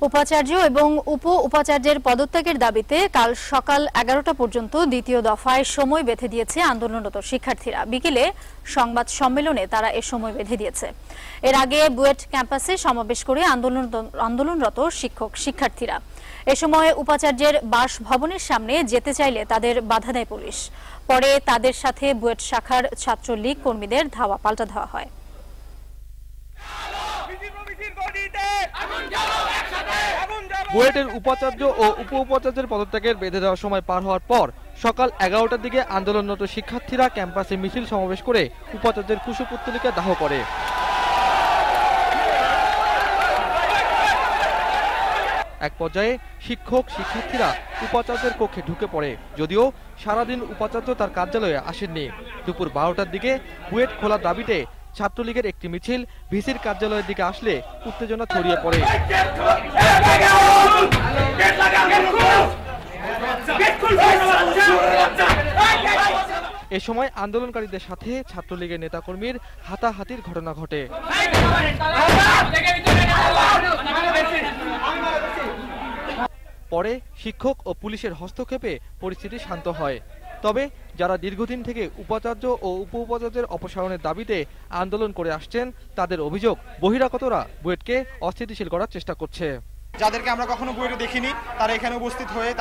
উপাচার্য এবং উপাচার্যের পদত্যাগের দাবিতে কাল সকাল 11টা পর্যন্ত দ্বিতীয় দফায় সময় বেঁধে দিয়েছে আন্দোলনরত শিক্ষার্থীরা। বিকেলে সংবাদ সম্মেলনে তারা এ সময় বেঁধে দিয়েছে। এর আগে বুয়েট ক্যাম্পাসে সমাবেশ করে আন্দোলনরত শিক্ষার্থীরা। এ সময় উপাচার্যের বাসভবনের সামনে যেতে চাইলে তাদের বাধা দেয় পুলিশ। পরে তাদের সাথে বুয়েট শাখার ছাত্রলীগ কর্মীদের পাল্টা ধাওয়া হয়। বুয়েটের উপাচার্য ও উপাচার্যের পদত্যাগের বেঁধে দেওয়ার সময় পার হওয়ার পর সকাল 11টার দিকে আন্দোলনরত শিক্ষার্থীরা ক্যাম্পাসে মিছিল সমাবেশ করে উপাচার্যের কুশপুত্তলিকা দাহ করে। এক পর্যায়ে শিক্ষার্থীরা উপাচার্যের কক্ষে ঢুকে পড়ে। যদিও সারাদিন উপাচার্য তার কার্যালয়ে আসেননি। দুপুর 12টার দিকে বুয়েট খোলার দাবিতে ছাত্রলীগের একটি মিছিল ভিসির কার্যালয়ের দিকে আসলে উত্তেজনা ছড়িয়ে পড়ে। এ সময় আন্দোলনকারীদের সাথে ছাত্রলীগের নেতাকর্মীর হাতাহাতির ঘটনা ঘটে। পরে শিক্ষক ও পুলিশের হস্তক্ষেপে পরিস্থিতি শান্ত হয়। তবে যারা দীর্ঘদিন থেকে উপাচার্য ও উপাচার্যের অপসারণের দাবিতে আন্দোলন করে আসছেন তাদের অভিযোগ বহিরাগতরা বুয়েটকে অস্থিতিশীল করার চেষ্টা করছে। যাদেরকে আমরা কখনো বুয়েটে দেখিনি তারা এখানে উপস্থিত হয়ে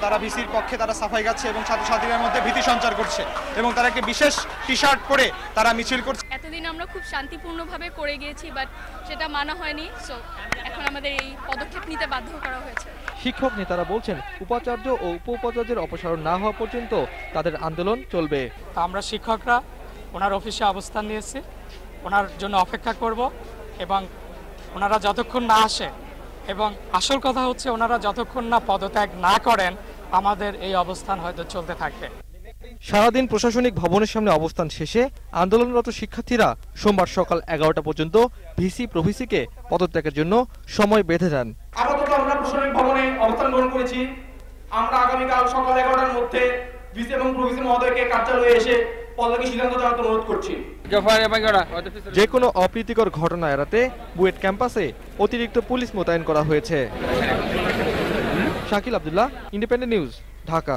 তারা ভিসির পক্ষে তারা সাফাই গাচ্ছে এবং ছাত্রছাত্রীদের মধ্যে ভীতি সঞ্চার করছে এবং তারা একটি বিশেষ টি শার্ট পরে তারা মিছিল করছে। এতদিন আমরা খুব শান্তিপূর্ণভাবে করে গিয়েছি, বাট সেটা মানা হয়নি। সো এখন আমাদের এই পদক্ষেপ নিতে বাধ্য করা হয়েছে। শিক্ষক নেতারা বলছেন উপাচার্য ও উপাচার্যের অপসারণ না হওয়া পর্যন্ত তাদের আন্দোলন চলবে। আমরা শিক্ষকরা ওনার অফিসে অবস্থান নিয়েছি, ওনার জন্য অপেক্ষা করব এবং ওনারা যতক্ষণ না আসে এবং আসল কথা হচ্ছে ওনারা যতক্ষণ না পদত্যাগ না করেন আমাদের এই অবস্থান হয়তো চলতে থাকবে। সারাদিন প্রশাসনিক ভবনের সামনে অবস্থান শেষে আন্দোলনরত শিক্ষার্থীরা সোমবার সকাল 11টা পর্যন্ত ভিসি প্রভিসিকে পদত্যাগের জন্য সময় বেঁধে দেন। আপাতত আমরা প্রশাসনিক ভবনে অবস্থান গ্রহণ করেছি। আমরা আগামীকাল সকাল 11টার মধ্যে ভিসি এবং প্রভিসি মহোদয়কে কার্যালয়ে এসে পদত্যাগের সিদ্ধান্ত জানাতে অনুরোধ করছি। যে কোনো অপ্রীতিকর ঘটনা এড়াতে বুয়েট ক্যাম্পাসে অতিরিক্ত পুলিশ মোতায়েন করা হয়েছে। Shakil Abdullah, independent news, Dhaka.